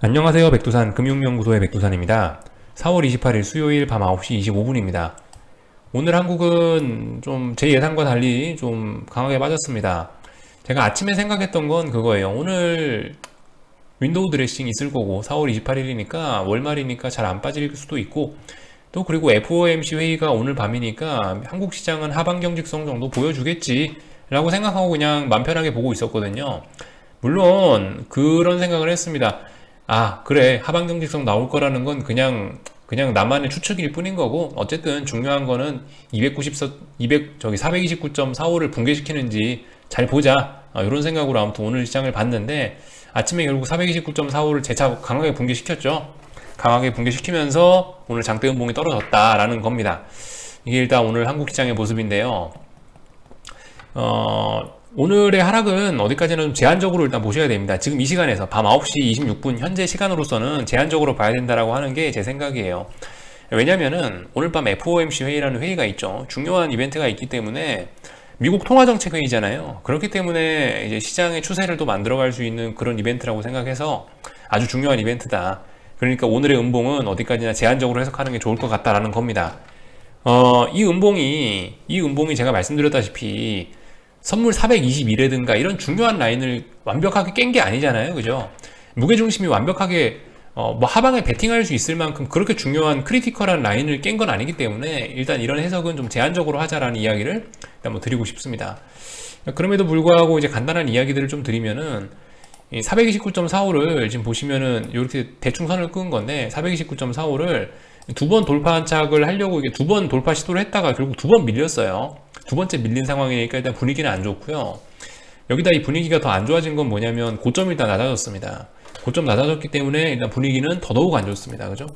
안녕하세요. 백두산 금융연구소의 백두산입니다. 4월 28일 수요일 밤 9시 25분입니다. 오늘 한국은 좀 제 예상과 달리 좀 강하게 빠졌습니다. 제가 아침에 생각했던 건 그거예요. 오늘 윈도우 드레싱 있을 거고 4월 28일이니까 월말이니까 잘 안 빠질 수도 있고 또 그리고 FOMC 회의가 오늘 밤이니까 한국 시장은 하방 경직성 정도 보여주겠지 라고 생각하고 그냥 맘 편하게 보고 있었거든요. 물론 그런 생각을 했습니다. 아, 그래. 하방 경직성 나올 거라는 건 그냥 나만의 추측일 뿐인 거고, 어쨌든 중요한 거는 429.45를 붕괴시키는지 잘 보자. 이런 생각으로 아무튼 오늘 시장을 봤는데, 아침에 결국 429.45를 재차 강하게 붕괴시켰죠. 강하게 붕괴시키면서 오늘 장대 음봉이 떨어졌다라는 겁니다. 이게 일단 오늘 한국 시장의 모습인데요. 오늘의 하락은 어디까지나 좀 제한적으로 일단 보셔야 됩니다. 지금 이 시간에서 밤 9시 26분 현재 시간으로서는 제한적으로 봐야 된다라고 하는 게 제 생각이에요. 왜냐면은 오늘 밤 FOMC 회의라는 회의가 있죠. 중요한 이벤트가 있기 때문에 미국 통화정책 회의잖아요. 그렇기 때문에 이제 시장의 추세를 또 만들어갈 수 있는 그런 이벤트라고 생각해서 아주 중요한 이벤트다. 그러니까 오늘의 음봉은 어디까지나 제한적으로 해석하는 게 좋을 것 같다라는 겁니다. 이 음봉이 제가 말씀드렸다시피 선물 421이라든가 이런 중요한 라인을 완벽하게 깬 게 아니잖아요. 그죠? 무게중심이 완벽하게 뭐 하방에 베팅할 수 있을 만큼 그렇게 중요한 크리티컬한 라인을 깬 건 아니기 때문에 일단 이런 해석은 좀 제한적으로 하자라는 이야기를 일단 뭐 드리고 싶습니다. 그럼에도 불구하고 이제 간단한 이야기들을 좀 드리면은 429.45를 지금 보시면은 이렇게 대충 선을 끄은 건데 429.45를 두 번 돌파 한착을 하려고 이게 두 번 돌파 시도를 했다가 결국 두 번 밀렸어요. 두 번째 밀린 상황이니까 일단 분위기는 안 좋고요. 여기다 이 분위기가 더 안 좋아진 건 뭐냐면 고점이 일단 낮아졌습니다. 고점 낮아졌기 때문에 일단 분위기는 더더욱 안 좋습니다. 그죠?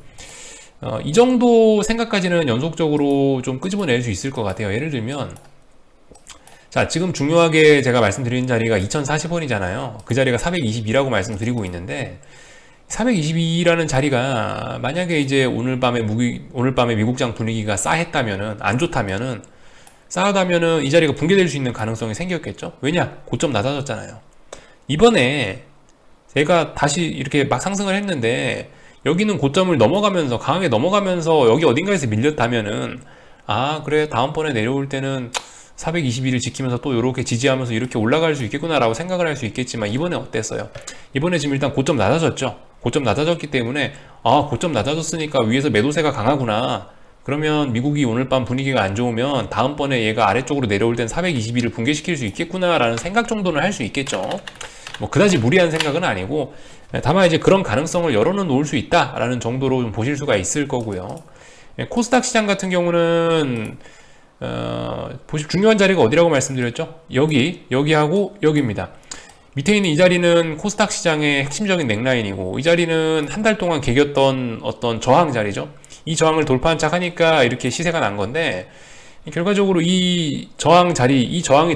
이 정도 생각까지는 연속적으로 좀 끄집어낼 수 있을 것 같아요. 예를 들면 자, 지금 중요하게 제가 말씀드리는 자리가 2040원이잖아요. 그 자리가 422라고 말씀드리고 있는데 422라는 자리가 만약에 이제 오늘 밤에 미국장 분위기가 싸했다면은 안 좋다면은 싸하다면은 이 자리가 붕괴될 수 있는 가능성이 생겼겠죠. 왜냐? 고점 낮아졌잖아요. 이번에 제가 다시 이렇게 막 상승을 했는데 여기는 고점을 넘어가면서 강하게 넘어가면서 여기 어딘가에서 밀렸다면은 아 그래 다음번에 내려올 때는 421을 지키면서 또 이렇게 지지하면서 이렇게 올라갈 수 있겠구나 라고 생각을 할 수 있겠지만 이번에 어땠어요? 이번에 지금 일단 고점 낮아졌죠. 고점 낮아졌기 때문에 아 고점 낮아졌으니까 위에서 매도세가 강하구나. 그러면 미국이 오늘 밤 분위기가 안 좋으면 다음번에 얘가 아래쪽으로 내려올 땐 421을 붕괴시킬 수 있겠구나 라는 생각 정도는 할 수 있겠죠. 뭐 그다지 무리한 생각은 아니고 다만 이제 그런 가능성을 열어는 놓을 수 있다라는 정도로 좀 보실 수가 있을 거고요. 코스닥 시장 같은 경우는 보시 중요한 자리가 어디라고 말씀드렸죠? 여기하고 여기입니다. 밑에 있는 이 자리는 코스닥 시장의 핵심적인 넥라인이고 이 자리는 한 달 동안 개겼던 어떤 저항 자리죠. 이 저항을 돌파한 척 하니까 이렇게 시세가 난 건데 결과적으로 이 저항이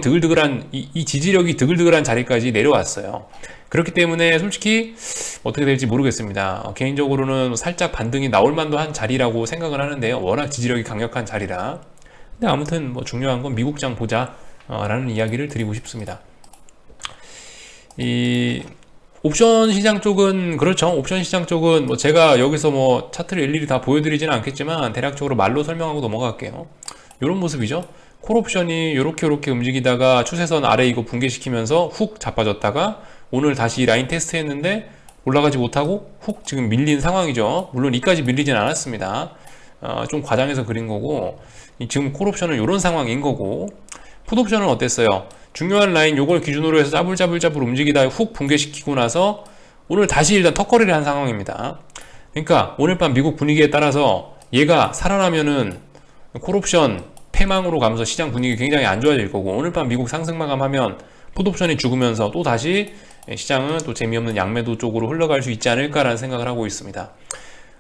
드글드글한 이 지지력이 드글드글한 자리까지 내려왔어요. 그렇기 때문에 솔직히 어떻게 될지 모르겠습니다. 개인적으로는 살짝 반등이 나올 만도 한 자리라고 생각을 하는데요. 워낙 지지력이 강력한 자리라. 근데 아무튼 뭐 중요한 건 미국장 보자 라는 이야기를 드리고 싶습니다. 이 옵션 시장 쪽은 그렇죠. 옵션 시장 쪽은 뭐 제가 여기서 뭐 차트를 일일이 다 보여드리지는 않겠지만 대략적으로 말로 설명하고 넘어갈게요. 이런 모습이죠. 콜옵션이 요렇게 움직이다가 추세선 아래 이거 붕괴시키면서 훅 자빠졌다가 오늘 다시 라인 테스트 했는데 올라가지 못하고 훅 지금 밀린 상황이죠. 물론 이까지 밀리진 않았습니다. 좀 과장해서 그린 거고 지금 콜옵션은 이런 상황인 거고 풋옵션은 어땠어요? 중요한 라인 요걸 기준으로 해서 짜불짜불 움직이다 훅 붕괴시키고 나서 오늘 다시 일단 턱걸이를 한 상황입니다. 그러니까 오늘 밤 미국 분위기에 따라서 얘가 살아나면은 콜옵션 패망으로 가면서 시장 분위기 굉장히 안 좋아질 거고 오늘 밤 미국 상승 마감하면 풋옵션이 죽으면서 또 다시 시장은 또 재미없는 양매도 쪽으로 흘러갈 수 있지 않을까라는 생각을 하고 있습니다.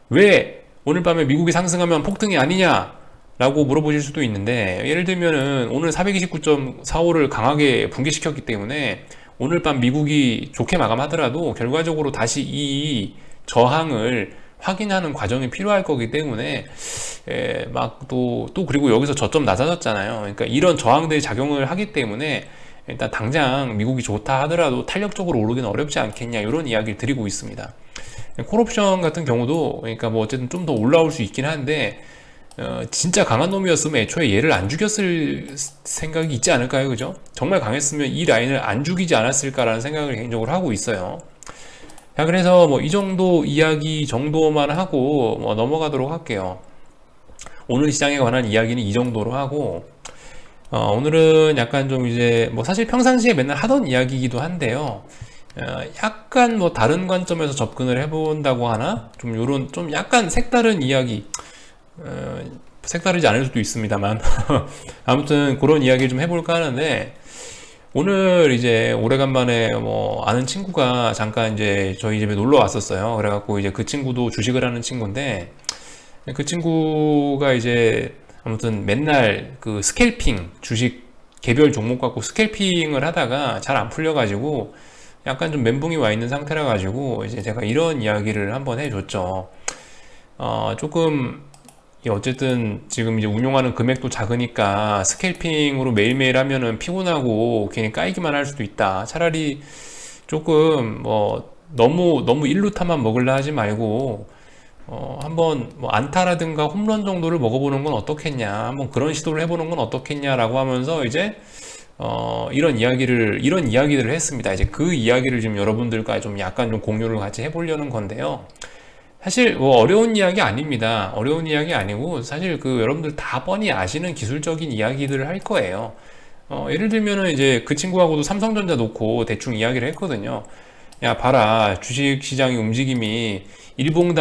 왜 오늘 밤에 미국이 상승하면 폭등이 아니냐? 라고 물어보실 수도 있는데 예를 들면은 오늘 429.45를 강하게 붕괴시켰기 때문에 오늘 밤 미국이 좋게 마감하더라도 결과적으로 다시 이 저항을 확인하는 과정이 필요할 거기 때문에 막 또 그리고 여기서 저점 낮아졌잖아요. 그러니까 이런 저항들이 작용을 하기 때문에 일단 당장 미국이 좋다 하더라도 탄력적으로 오르기는 어렵지 않겠냐 이런 이야기를 드리고 있습니다. 콜옵션 같은 경우도 그러니까 뭐 어쨌든 좀 더 올라올 수 있긴 한데 진짜 강한 놈이었으면 애초에 얘를 안 죽였을 생각이 있지 않을까요? 그죠? 정말 강했으면 이 라인을 안 죽이지 않았을까라는 생각을 개인적으로 하고 있어요. 자, 그래서 뭐 이 정도 이야기 정도만 하고 뭐 넘어가도록 할게요. 오늘 시장에 관한 이야기는 이 정도로 하고, 오늘은 약간 좀 이제 뭐 사실 평상시에 맨날 하던 이야기이기도 한데요. 약간 뭐 다른 관점에서 접근을 해본다고 하나? 좀 요런 좀 약간 색다른 이야기, 색다르지 않을 수도 있습니다만. 아무튼 그런 이야기를 좀 해볼까 하는데, 오늘 이제 오래간만에 뭐 아는 친구가 잠깐 이제 저희 집에 놀러 왔었어요. 그래갖고 이제 그 친구도 주식을 하는 친구인데, 그 친구가 이제 아무튼 맨날 그 스캘핑, 주식 개별 종목 갖고 스캘핑을 하다가 잘 안 풀려가지고 약간 좀 멘붕이 와 있는 상태라 가지고 이제 제가 이런 이야기를 한번 해줬죠. 조금 어쨌든 지금 이제 운용하는 금액도 작으니까 스캘핑으로 매일매일 하면은 피곤하고 괜히 까이기만 할 수도 있다. 차라리 조금 뭐 너무 일루타만 먹으려 하지 말고 한번 뭐 안타라든가 홈런 정도를 먹어보는 건 어떻겠냐, 한번 그런 시도를 해보는 건 어떻겠냐라고 하면서 이제 이런 이야기들을 했습니다. 이제 그 이야기를 지금 여러분들과 좀 약간 좀 공유를 같이 해보려는 건데요. 사실 뭐 어려운 이야기 아닙니다. 어려운 이야기 아니고 사실 그 여러분들 다 뻔히 아시는 기술적인 이야기들을 할 거예요. 예를 들면은 이제 그 친구하고도 삼성전자 놓고 대충 이야기를 했거든요. 야, 봐라. 주식 시장의 움직임이 일봉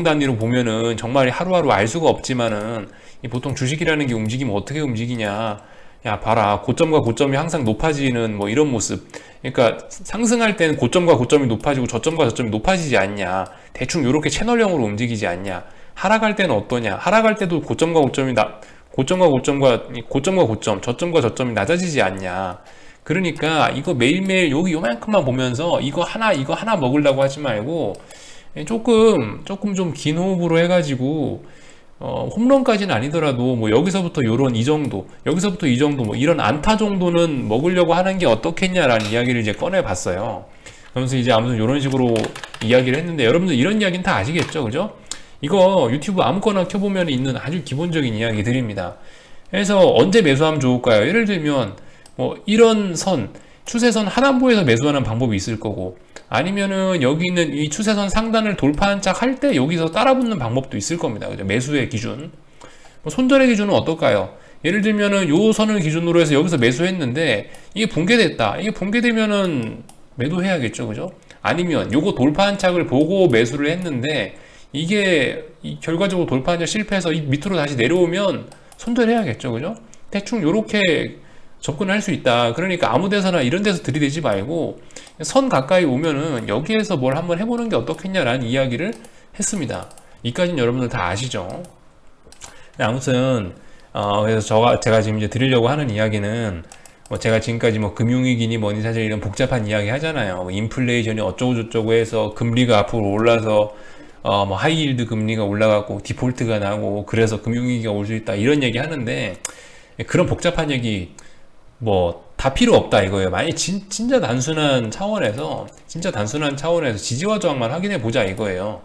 단위로 보면은 정말 하루하루 알 수가 없지만은 이 보통 주식이라는 게 움직이면 어떻게 움직이냐. 야, 봐라. 고점과 고점이 항상 높아지는 뭐 이런 모습. 그러니까 상승할 때는 고점과 고점이 높아지고 저점과 저점이 높아지지 않냐. 대충 이렇게 채널형으로 움직이지 않냐. 하락할 때는 어떠냐. 하락할 때도 고점과 고점, 저점과 저점이 낮아지지 않냐. 그러니까 이거 매일매일 여기 요만큼만 보면서 이거 하나 먹으려고 하지 말고 조금 좀 긴 호흡으로 해가지고 홈런까지는 아니더라도 뭐 여기서부터 요런 이 정도, 여기서부터 이 정도, 뭐 이런 안타 정도는 먹으려고 하는 게 어떻겠냐라는 이야기를 이제 꺼내봤어요. 그러면서 이제 아무튼 요런 식으로 이야기를 했는데, 여러분들 이런 이야기는 다 아시겠죠, 그죠? 이거 유튜브 아무거나 켜보면 있는 아주 기본적인 이야기들입니다. 그래서 언제 매수하면 좋을까요? 예를 들면 뭐 이런 추세선 하단부에서 매수하는 방법이 있을 거고, 아니면은 여기 있는 이 추세선 상단을 돌파한 짝 할 때 여기서 따라붙는 방법도 있을 겁니다. 그죠? 매수의 기준. 뭐 손절의 기준은 어떨까요? 예를 들면은 요 선을 기준으로 해서 여기서 매수했는데 이게 붕괴됐다. 이게 붕괴되면은 매도해야겠죠. 그죠? 아니면 요거 돌파한 착을 보고 매수를 했는데 이게 결과적으로 돌파한 착 실패해서 이 밑으로 다시 내려오면 손절해야겠죠. 그죠? 대충 요렇게 접근할 수 있다. 그러니까 아무 데서나 이런 데서 들이대지 말고 선 가까이 오면은 여기에서 뭘 한번 해보는 게 어떻겠냐라는 이야기를 했습니다. 이까지는 여러분들 다 아시죠? 아무튼 그래서 제가 지금 이제 드리려고 하는 이야기는 뭐 제가 지금까지 뭐 금융위기니 뭐니 사실 이런 복잡한 이야기 하잖아요. 뭐 인플레이션이 어쩌고 저쩌고 해서 금리가 앞으로 올라서 뭐 하이힐드 금리가 올라가고 디폴트가 나고 그래서 금융위기가 올 수 있다 이런 얘기 하는데, 그런 복잡한 얘기 뭐 다 필요 없다 이거예요. 만약 진짜 단순한 차원에서 지지와 저항만 확인해 보자 이거예요.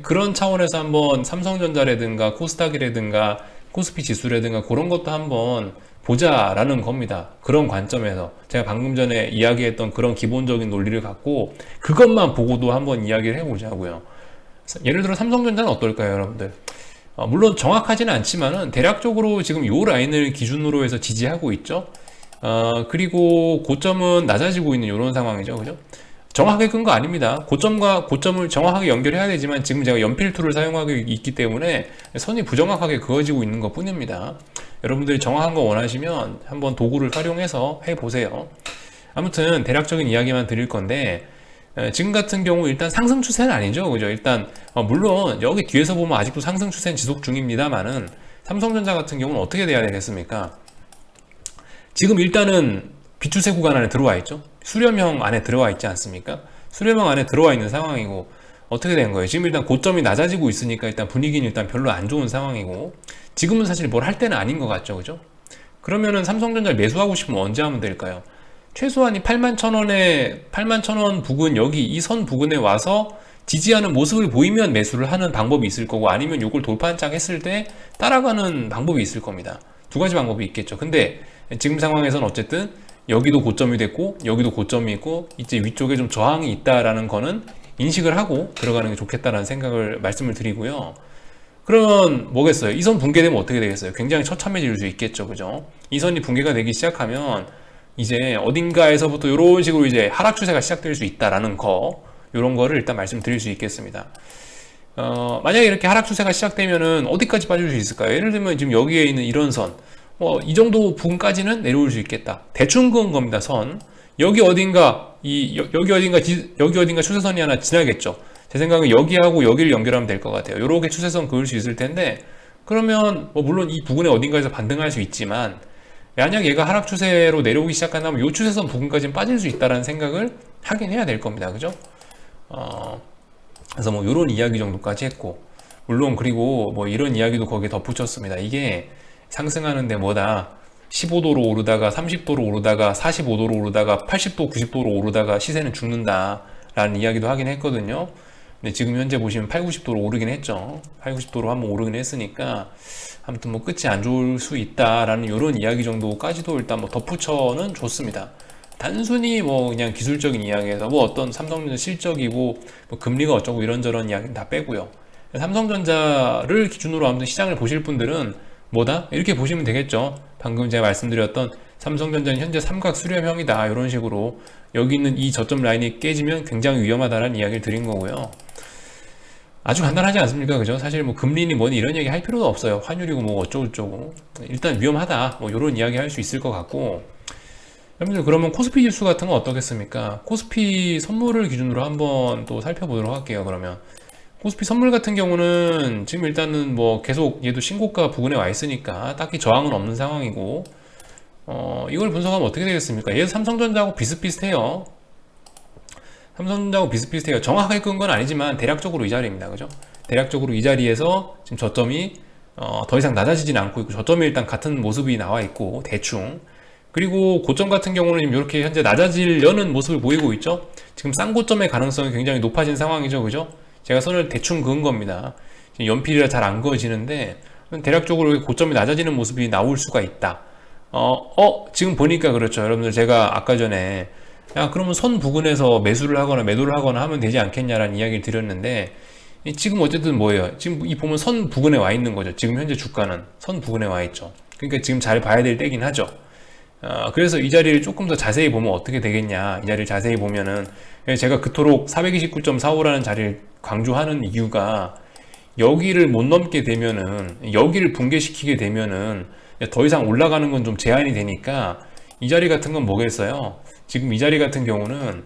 그런 차원에서 한번 삼성전자라든가 코스닥이라든가 코스피 지수라든가 그런 것도 한번 보자라는 겁니다. 그런 관점에서 제가 방금 전에 이야기했던 그런 기본적인 논리를 갖고 그것만 보고도 한번 이야기를 해보자고요. 예를 들어 삼성전자는 어떨까요, 여러분들? 물론 정확하지는 않지만은 대략적으로 지금 요 라인을 기준으로 해서 지지하고 있죠. 그리고 고점은 낮아지고 있는 이런 상황이죠. 그죠? 정확하게 끈 거 아닙니다. 고점과 고점을 정확하게 연결해야 되지만 지금 제가 연필툴을 사용하고 있기 때문에 선이 부정확하게 그어지고 있는 것 뿐입니다. 여러분들이 정확한 거 원하시면 한번 도구를 활용해서 해보세요. 아무튼 대략적인 이야기만 드릴 건데, 지금 같은 경우 일단 상승 추세는 아니죠. 그죠? 일단 물론 여기 뒤에서 보면 아직도 상승 추세는 지속 중입니다만은 삼성전자 같은 경우는 어떻게 돼야 되겠습니까? 지금 일단은 비추세 구간 안에 들어와 있죠. 수렴형 안에 들어와 있지 않습니까? 수렴형 안에 들어와 있는 상황이고, 어떻게 된 거예요? 지금 일단 고점이 낮아지고 있으니까 일단 분위기는 일단 별로 안 좋은 상황이고, 지금은 사실 뭘 할 때는 아닌 것 같죠. 그죠? 그러면은 삼성전자 매수하고 싶으면 언제 하면 될까요? 최소한이 81,000원에 81,000원 부근, 여기 이 선 부근에 와서 지지하는 모습을 보이면 매수를 하는 방법이 있을 거고, 아니면 이걸 돌파한장 했을 때 따라가는 방법이 있을 겁니다. 두 가지 방법이 있겠죠. 근데 지금 상황에서는 어쨌든 여기도 고점이 됐고 여기도 고점이 있고 이제 위쪽에 좀 저항이 있다라는 거는 인식을 하고 들어가는 게 좋겠다라는 생각을 말씀을 드리고요. 그러면 뭐겠어요? 이 선 붕괴되면 어떻게 되겠어요? 굉장히 처참해질 수 있겠죠. 그죠? 이 선이 붕괴가 되기 시작하면 이제 어딘가에서부터 이런 식으로 이제 하락 추세가 시작될 수 있다라는 거, 이런 거를 일단 말씀드릴 수 있겠습니다. 만약에 이렇게 하락 추세가 시작되면은 어디까지 빠질 수 있을까요? 예를 들면 지금 여기에 있는 이런 선, 이 정도 부분까지는 내려올 수 있겠다. 대충 그은 겁니다. 선. 여기 어딘가 여기 어딘가 추세선이 하나 지나겠죠. 제 생각은 여기하고 여기를 연결하면 될 것 같아요. 이렇게 추세선 그을 수 있을 텐데, 그러면 물론 이 부분에 어딘가에서 반등할 수 있지만, 만약 얘가 하락 추세로 내려오기 시작한다면 이 추세선 부분까지는 빠질 수 있다는 생각을 하긴 해야 될 겁니다. 그죠? 그래서 이런 이야기 정도까지 했고, 물론 그리고 이런 이야기도 거기에 덧붙였습니다. 이게 상승하는데 뭐다, 15도로 오르다가 30도로 오르다가 45도로 오르다가 80도 90도로 오르다가 시세는 죽는다 라는 이야기도 하긴 했거든요. 근데 지금 현재 보시면 8, 90도로 오르긴 했죠. 8, 90도로 한번 오르긴 했으니까 아무튼 끝이 안 좋을 수 있다라는 이런 이야기 정도까지도 일단 덧붙여는 줬습니다. 단순히 그냥 기술적인 이야기에서 어떤 삼성전자 실적이고 금리가 어쩌고 이런저런 이야기는 다 빼고요. 삼성전자를 기준으로 아무튼 시장을 보실 분들은 뭐다? 이렇게 보시면 되겠죠. 방금 제가 말씀드렸던 삼성전자는 현재 삼각 수렴형이다, 이런 식으로 여기 있는 이 저점 라인이 깨지면 굉장히 위험하다라는 이야기를 드린 거고요. 아주 간단하지 않습니까? 그죠? 사실 금리니 뭐니 이런 얘기 할 필요도 없어요. 환율이고 어쩌고저쩌고. 일단 위험하다, 이런 이야기 할 수 있을 것 같고. 여러분들, 그러면 코스피 지수 같은 건 어떻겠습니까? 코스피 선물을 기준으로 한번 또 살펴보도록 할게요. 그러면 코스피 선물 같은 경우는 지금 일단은 계속 얘도 신고가 부근에 와 있으니까 딱히 저항은 없는 상황이고, 이걸 분석하면 어떻게 되겠습니까? 얘도 삼성전자하고 비슷비슷해요. 삼성전자하고 비슷비슷해요. 정확하게 끈 건 아니지만 대략적으로 이 자리입니다. 그죠? 대략적으로 이 자리에서 지금 저점이 더 이상 낮아지진 않고 있고, 저점이 일단 같은 모습이 나와 있고, 대충. 그리고 고점 같은 경우는 지금 이렇게 현재 낮아지려는 모습을 보이고 있죠. 지금 쌍고점의 가능성이 굉장히 높아진 상황이죠. 그죠? 제가 선을 대충 그은 겁니다. 연필이라 잘 안 그어지는데 대략적으로 고점이 낮아지는 모습이 나올 수가 있다. 지금 보니까 그렇죠. 여러분들, 제가 아까 전에 그러면 선 부근에서 매수를 하거나 매도를 하거나 하면 되지 않겠냐라는 이야기를 드렸는데, 지금 어쨌든 뭐예요? 지금 이 보면 선 부근에 와 있는 거죠. 지금 현재 주가는 선 부근에 와 있죠. 그러니까 지금 잘 봐야 될 때긴 하죠. 그래서 이 자리를 조금 더 자세히 보면 어떻게 되겠냐, 이 자리를 자세히 보면은, 제가 그토록 429.45라는 자리를 강조하는 이유가, 여기를 못 넘게 되면은, 여기를 붕괴시키게 되면은 더 이상 올라가는 건 좀 제한이 되니까, 이 자리 같은 건 뭐겠어요? 지금 이 자리 같은 경우는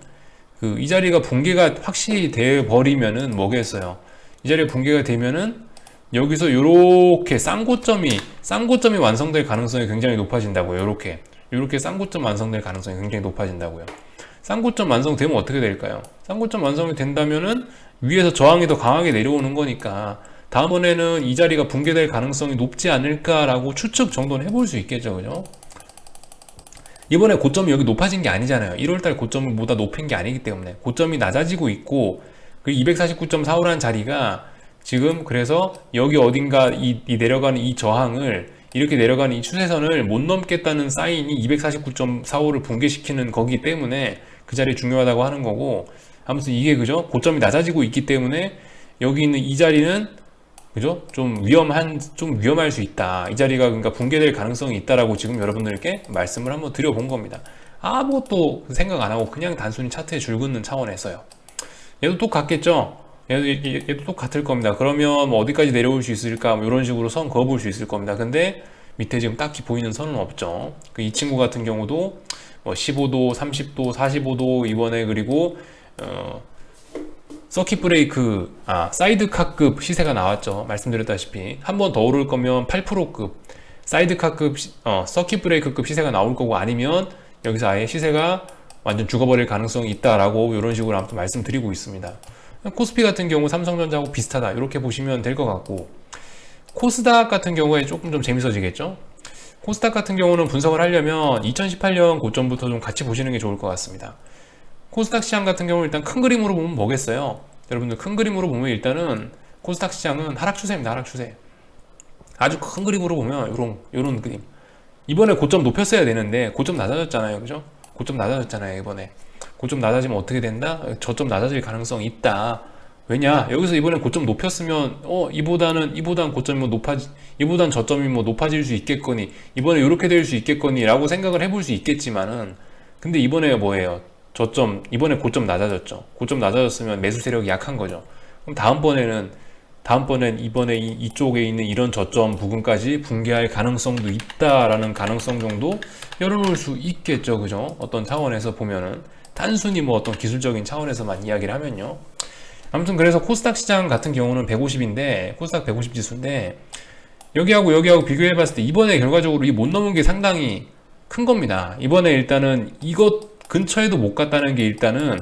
이 자리가 붕괴가 확실히 돼 버리면은 뭐겠어요? 이 자리가 붕괴가 되면은 여기서 이렇게 쌍고점이 완성될 가능성이 굉장히 높아진다고요. 이렇게 쌍고점 완성될 가능성이 굉장히 높아진다고요. 쌍고점 완성되면 어떻게 될까요? 쌍고점 완성이 된다면은 위에서 저항이 더 강하게 내려오는 거니까 다음번에는 이 자리가 붕괴될 가능성이 높지 않을까라고 추측 정도는 해볼 수 있겠죠. 그죠? 이번에 고점이 여기 높아진 게 아니잖아요. 1월달 고점을 보다 높인 게 아니기 때문에 고점이 낮아지고 있고, 그 249.45라는 자리가 지금 그래서 여기 어딘가 이 내려가는 이 저항을, 이렇게 내려가는 이 추세선을 못 넘겠다는 사인이 249.45를 붕괴시키는 거기 때문에 그 자리 중요하다고 하는 거고, 아무튼 이게 그죠? 고점이 낮아지고 있기 때문에 여기 있는 이 자리는 그죠? 좀 위험할 수 있다. 이 자리가 그러니까 붕괴될 가능성이 있다라고 지금 여러분들께 말씀을 한번 드려본 겁니다. 아무것도 생각 안 하고 그냥 단순히 차트에 줄 긋는 차원에서요. 얘도 똑같겠죠? 얘도 똑같을 겁니다. 그러면 어디까지 내려올 수 있을까? 이런 식으로 선 그어볼 수 있을 겁니다. 근데 밑에 지금 딱히 보이는 선은 없죠. 이 친구 같은 경우도 15도, 30도, 45도 이번에, 그리고 서킷 브레이크, 사이드카급 시세가 나왔죠. 말씀드렸다시피 한 번 더 오를 거면 8%급 사이드카급, 서킷 브레이크급 시세가 나올 거고, 아니면 여기서 아예 시세가 완전 죽어버릴 가능성이 있다라고 이런 식으로 아무튼 말씀드리고 있습니다. 코스피 같은 경우 삼성전자하고 비슷하다, 이렇게 보시면 될 것 같고, 코스닥 같은 경우에 조금 좀 재밌어지겠죠. 코스닥 같은 경우는 분석을 하려면 2018년 고점부터 좀 같이 보시는 게 좋을 것 같습니다. 코스닥 시장 같은 경우 일단 큰 그림으로 보면 뭐겠어요? 여러분들 큰 그림으로 보면 일단은 코스닥 시장은 하락 추세입니다. 하락 추세. 아주 큰 그림으로 보면 요런 그림. 이번에 고점 높였어야 되는데 고점 낮아졌잖아요. 그죠? 고점 낮아졌잖아요. 이번에. 고점 낮아지면 어떻게 된다? 저점 낮아질 가능성이 있다. 왜냐? 여기서 이번에 고점 높였으면 이보단 고점이 이보단 저점이 높아질 수 있겠거니, 이번에 이렇게 될 수 있겠거니라고 생각을 해볼 수 있겠지만은, 근데 이번에 뭐예요? 이번에 고점 낮아졌죠. 고점 낮아졌으면 매수 세력이 약한 거죠. 그럼 다음번엔 이번에 이쪽에 있는 이런 저점 부근까지 붕괴할 가능성도 있다라는 가능성 정도 열어놓을 수 있겠죠. 그죠? 어떤 차원에서 보면은 단순히 어떤 기술적인 차원에서만 이야기를 하면요. 아무튼 그래서 코스닥 시장 같은 경우는 150인데, 코스닥 150 지수인데, 여기하고 비교해봤을 때 이번에 결과적으로 이 못 넘은 게 상당히 큰 겁니다. 이번에 일단은 이것 근처에도 못 갔다는 게 일단은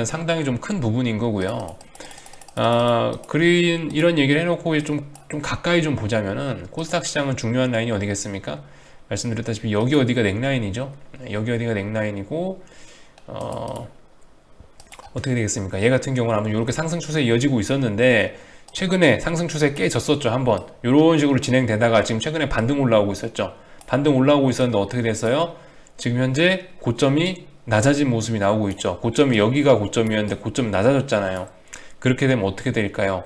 상당히 좀 큰 부분인 거고요. 이런 얘기를 해놓고 좀 가까이 좀 보자면은, 코스닥 시장은 중요한 라인이 어디겠습니까? 말씀드렸다시피 여기 어디가 넥라인이죠. 여기 어디가 넥라인이고, 어떻게 되겠습니까? 얘 같은 경우는 아무튼 이렇게 상승 추세 이어지고 있었는데, 최근에 상승 추세 깨졌었죠. 한번 이런 식으로 진행되다가 지금 최근에 반등 올라오고 있었죠. 반등 올라오고 있었는데 어떻게 됐어요? 지금 현재 고점이 낮아진 모습이 나오고 있죠. 고점이 여기가 고점이었는데 고점이 낮아졌잖아요. 그렇게 되면 어떻게 될까요?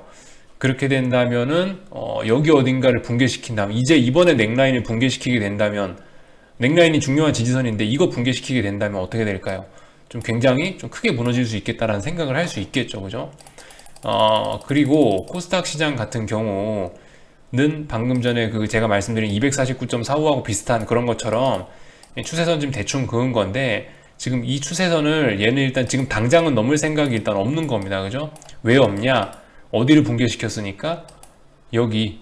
그렇게 된다면은 여기 어딘가를 붕괴시킨다면, 이제 이번에 넥라인을 붕괴시키게 된다면, 넥라인이 중요한 지지선인데 이거 붕괴시키게 된다면 어떻게 될까요? 굉장히 크게 무너질 수 있겠다라는 생각을 할 수 있겠죠. 그죠? 그리고 코스닥 시장 같은 경우는 방금 전에 제가 말씀드린 249.45하고 비슷한 그런 것처럼 추세선 지금 대충 그은 건데, 지금 이 추세선을 얘는 일단 지금 당장은 넘을 생각이 일단 없는 겁니다. 그죠? 왜 없냐? 어디를 붕괴시켰으니까 여기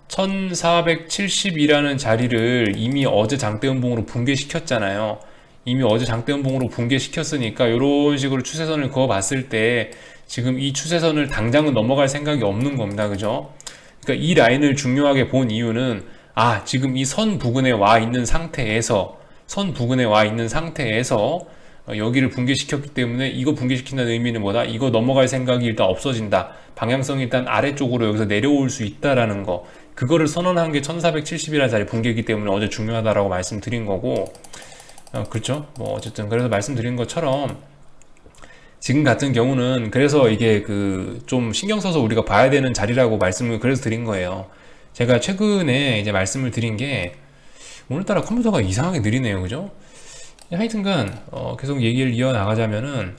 1470이라는 자리를 이미 어제 장대음봉으로 붕괴시켰잖아요. 이미 어제 장대음봉으로 붕괴시켰으니까 이런 식으로 추세선을 그어봤을 때 지금 이 추세선을 당장은 넘어갈 생각이 없는 겁니다. 그죠? 그러니까 이 라인을 중요하게 본 이유는, 지금 이 선 부근에 와 있는 상태에서 여기를 붕괴시켰기 때문에, 이거 붕괴시킨다는 의미는 뭐다? 이거 넘어갈 생각이 일단 없어진다. 방향성이 일단 아래쪽으로 여기서 내려올 수 있다라는 거. 그거를 선언한 게 1470이라는 자리 붕괴이기 때문에 어제 중요하다라고 말씀드린 거고, 그렇죠? 어쨌든 그래서 말씀드린 것처럼 지금 같은 경우는, 그래서 이게 좀 신경 써서 우리가 봐야 되는 자리라고 말씀을 그래서 드린 거예요. 제가 최근에 이제 말씀을 드린 게, 오늘따라 컴퓨터가 이상하게 느리네요. 그죠? 하여튼간 계속 얘기를 이어나가자면은,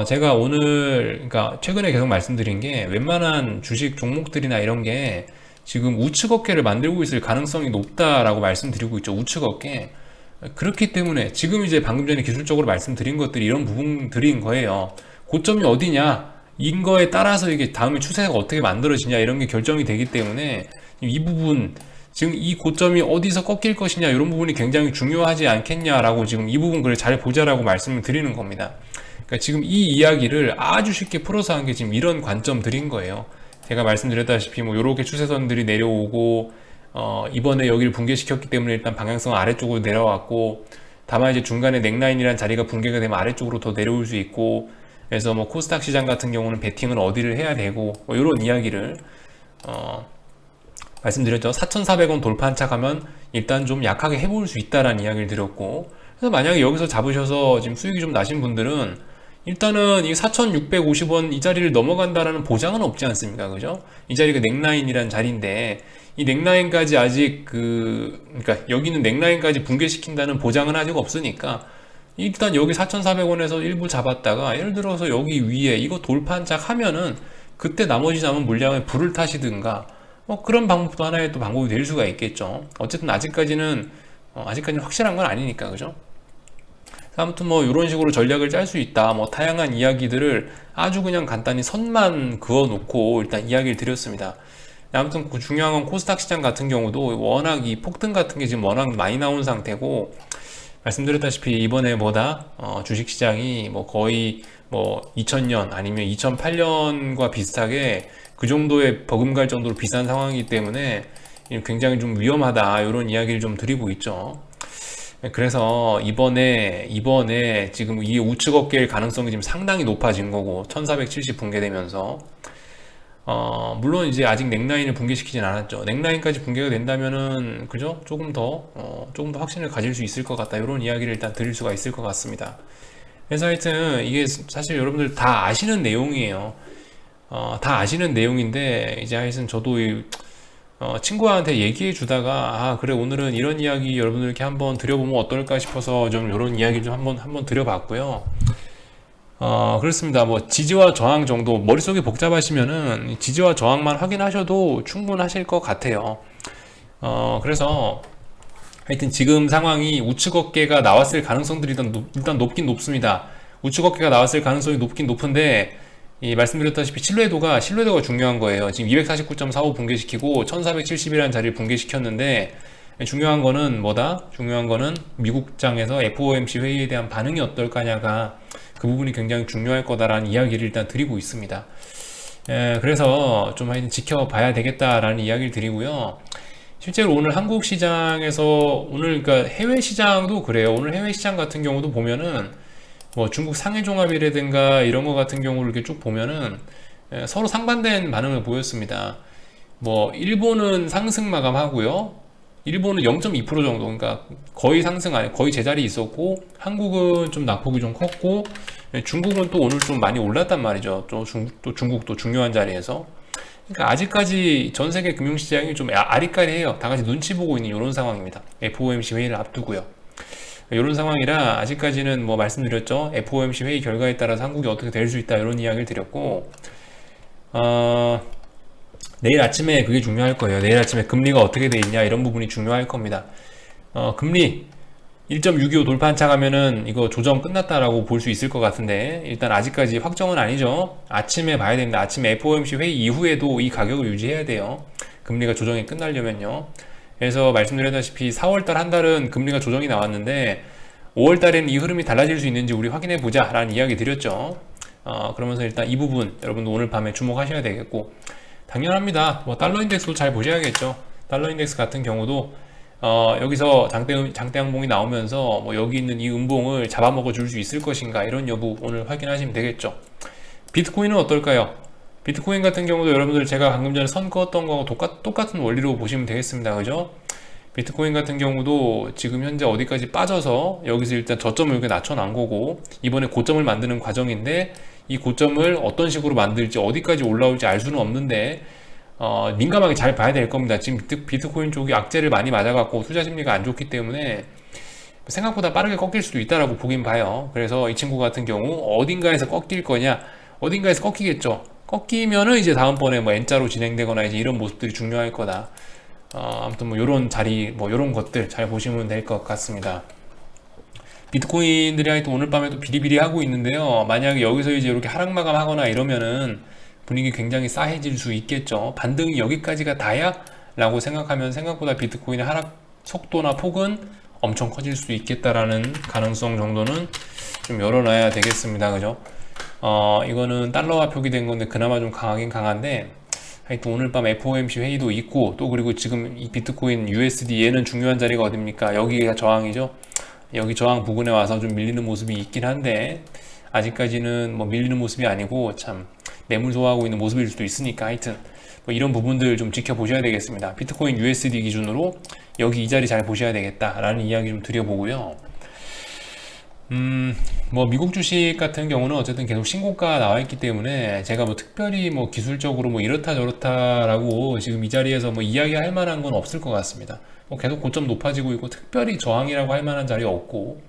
제가 그러니까 최근에 계속 말씀드린 게, 웬만한 주식 종목들이나 이런 게 지금 우측 어깨를 만들고 있을 가능성이 높다라고 말씀드리고 있죠. 우측 어깨. 그렇기 때문에 지금 이제 방금 전에 기술적으로 말씀드린 것들이 이런 부분들인 거예요. 고점이 어디냐, 인 거에 따라서 이게 다음에 추세가 어떻게 만들어지냐, 이런 게 결정이 되기 때문에 이 부분, 지금 이 고점이 어디서 꺾일 것이냐, 이런 부분이 굉장히 중요하지 않겠냐라고, 지금 이 부분 그래 잘 보자라고 말씀을 드리는 겁니다. 그러니까 지금 이 이야기를 아주 쉽게 풀어서 한 게 지금 이런 관점들인 거예요. 제가 말씀드렸다시피 요렇게 추세선들이 내려오고, 이번에 여기를 붕괴시켰기 때문에 일단 방향성 아래쪽으로 내려왔고, 다만 이제 중간에 넥라인이라는 자리가 붕괴가 되면 아래쪽으로 더 내려올 수 있고, 그래서 코스닥 시장 같은 경우는 베팅은 어디를 해야 되고, 이런 이야기를 말씀드렸죠. 4,400원 돌파한 차 가면 일단 좀 약하게 해볼 수 있다라는 이야기를 드렸고, 그래서 만약에 여기서 잡으셔서 지금 수익이 좀 나신 분들은 일단은 이 4,650원 이 자리를 넘어간다라는 보장은 없지 않습니까? 그죠? 이 자리가 넥라인이란 자리인데, 이 넥라인까지 아직 그러니까 여기는 넥라인까지 붕괴시킨다는 보장은 아직 없으니까, 일단 여기 4,400원에서 일부 잡았다가, 예를 들어서 여기 위에 이거 돌파한 짝 하면은 그때 나머지 남은 물량을 불을 타시든가, 그런 방법도 하나의 또 방법이 될 수가 있겠죠. 어쨌든 아직까지는 확실한 건 아니니까. 그죠? 아무튼 이런 식으로 전략을 짤 수 있다, 다양한 이야기들을 아주 그냥 간단히 선만 그어 놓고 일단 이야기를 드렸습니다. 아무튼 중요한 건 코스닥 시장 같은 경우도 워낙 이 폭등 같은 게 지금 워낙 많이 나온 상태고, 말씀드렸다시피 이번에 주식시장이 거의 2000년 아니면 2008년과 비슷하게 그 정도의 버금갈 정도로 비싼 상황이기 때문에 굉장히 좀 위험하다, 이런 이야기를 좀 드리고 있죠. 그래서 이번에 지금 이 우측 어깨일 가능성이 지금 상당히 높아진 거고 1470 붕괴되면서 물론 이제 아직 넥라인을 붕괴시키진 않았죠. 넥라인까지 붕괴가 된다면은 그죠? 조금 더 확신을 가질 수 있을 것 같다. 이런 이야기를 일단 드릴 수가 있을 것 같습니다. 그래서 하여튼 이게 사실 여러분들 다 아시는 내용이에요. 다 아시는 내용인데 이제 하여튼 저도 친구한테 얘기해 주다가 그래 오늘은 이런 이야기 여러분들께 한번 드려보면 어떨까 싶어서 좀 이런 이야기 좀 한번 드려봤고요. 그렇습니다. 뭐 지지와 저항 정도 머릿속이 복잡하시면은 지지와 저항만 확인하셔도 충분하실 것 같아요. 그래서 하여튼 지금 상황이 우측 어깨가 나왔을 가능성들이 일단 높긴 높습니다. 우측 어깨가 나왔을 가능성이 높긴 높은데 말씀드렸다시피 신뢰도가 중요한 거예요. 지금 249.45 붕괴시키고 1470이라는 자리를 붕괴시켰는데 중요한 거는 뭐다? 중요한 거는 미국장에서 FOMC 회의에 대한 반응이 어떨까냐가 그 부분이 굉장히 중요할 거다라는 이야기를 일단 드리고 있습니다. 그래서 좀 하여튼 지켜봐야 되겠다라는 이야기를 드리고요. 실제로 오늘 한국 시장에서 그러니까 해외 시장도 그래요. 오늘 해외 시장 같은 경우도 보면은 뭐 중국 상해종합이라든가 이런 거 같은 경우를 이렇게 쭉 보면은 서로 상반된 반응을 보였습니다. 뭐 일본은 상승 마감하고요. 일본은 0.2% 정도, 그러니까 거의 상승 아니 거의 제자리 있었고 한국은 좀 낙폭이 좀 컸고 중국은 또 오늘 좀 많이 올랐단 말이죠. 또 중국도 중요한 자리에서. 그러니까 아직까지 전 세계 금융시장이 좀 아리까리해요. 다 같이 눈치 보고 있는 이런 상황입니다. FOMC 회의를 앞두고요. 이런 상황이라 아직까지는 뭐 말씀드렸죠. FOMC 회의 결과에 따라서 한국이 어떻게 될 수 있다 이런 이야기를 드렸고 내일 아침에 그게 중요할 거예요. 내일 아침에 금리가 어떻게 돼 있냐 이런 부분이 중요할 겁니다. 금리 1.625 돌파한차 가면은 이거 조정 끝났다라고 볼 수 있을 것 같은데 일단 아직까지 확정은 아니죠. 아침에 봐야 됩니다. 아침에 FOMC 회의 이후에도 이 가격을 유지해야 돼요. 금리가 조정이 끝나려면요. 그래서 말씀드렸다시피 4월달 한 달은 금리가 조정이 나왔는데 5월달에는 이 흐름이 달라질 수 있는지 우리 확인해 보자 라는 이야기 드렸죠. 그러면서 일단 이 부분 여러분도 오늘 밤에 주목하셔야 되겠고 당연합니다. 뭐 달러 인덱스도 잘 보셔야겠죠. 달러 인덱스 같은 경우도 여기서 장대 양봉이 나오면서 뭐 여기 있는 이 음봉을 잡아먹어 줄 수 있을 것인가 이런 여부 오늘 확인하시면 되겠죠. 비트코인은 어떨까요? 비트코인 같은 경우도 여러분들 제가 방금 전에 선 그었던 거하고 똑같은 원리로 보시면 되겠습니다. 그죠? 비트코인 같은 경우도 지금 현재 어디까지 빠져서 여기서 일단 저점을 이렇게 낮춰놓은 거고 이번에 고점을 만드는 과정인데 이 고점을 어떤 식으로 만들지 어디까지 올라올지 알 수는 없는데 민감하게 잘 봐야 될 겁니다. 지금 비트코인 쪽이 악재를 많이 맞아갖고 투자 심리가 안 좋기 때문에 생각보다 빠르게 꺾일 수도 있다라고 보긴 봐요. 그래서 이 친구 같은 경우 어딘가에서 꺾일 거냐 어딘가에서 꺾이겠죠. 꺾이면은 이제 다음번에 뭐 N자로 진행되거나 이제 이런 모습들이 중요할 거다. 아무튼 뭐 요런 자리 뭐 요런 것들 잘 보시면 될 것 같습니다. 비트코인들이 하여튼 오늘 밤에도 비리비리 하고 있는데요. 만약에 여기서 이제 이렇게 하락 마감하거나 이러면은 분위기 굉장히 싸해질 수 있겠죠. 반등이 여기까지가 다야? 라고 생각하면 생각보다 비트코인의 하락 속도나 폭은 엄청 커질 수 있겠다라는 가능성 정도는 좀 열어놔야 되겠습니다. 그죠? 이거는 달러화 표기된 건데 그나마 좀 강하긴 강한데 하여튼 오늘 밤 FOMC 회의도 있고 또 그리고 지금 이 비트코인 USD 얘는 중요한 자리가 어딥니까? 여기가 저항이죠. 여기 저항 부근에 와서 좀 밀리는 모습이 있긴 한데 아직까지는 뭐 밀리는 모습이 아니고 참 매물 소화하고 있는 모습일 수도 있으니까 하여튼 뭐 이런 부분들 좀 지켜보셔야 되겠습니다. 비트코인 USD 기준으로 여기 이 자리 잘 보셔야 되겠다라는 이야기 좀 드려보고요. 뭐 미국 주식 같은 경우는 어쨌든 계속 신고가 나와 있기 때문에 제가 뭐 특별히 뭐 기술적으로 뭐 이렇다 저렇다라고 지금 이 자리에서 뭐 이야기할 만한 건 없을 것 같습니다. 뭐 계속 고점 높아지고 있고 특별히 저항이라고 할 만한 자리 없고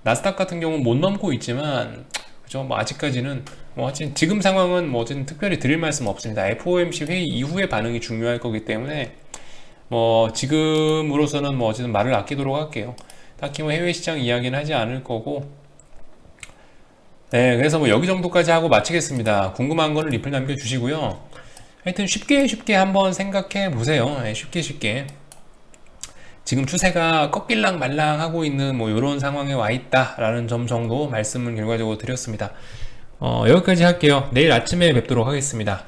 나스닥 같은 경우는 못 넘고 있지만 그죠? 뭐 아직까지는 뭐 하여튼 지금 상황은 뭐 어쨌든 특별히 드릴 말씀 없습니다. FOMC 회의 이후의 반응이 중요할 거기 때문에 뭐 지금으로서는 뭐 어쨌든 말을 아끼도록 할게요. 딱히 뭐 해외 시장 이야기는 하지 않을 거고 네 그래서 뭐 여기 정도까지 하고 마치겠습니다. 궁금한 거는 리플 남겨주시고요. 하여튼 쉽게 한번 생각해 보세요. 네, 쉽게 지금 추세가 꺾일랑 말랑 하고 있는 뭐 이런 상황에 와 있다라는 점 정도 말씀을 결과적으로 드렸습니다. 여기까지 할게요. 내일 아침에 뵙도록 하겠습니다.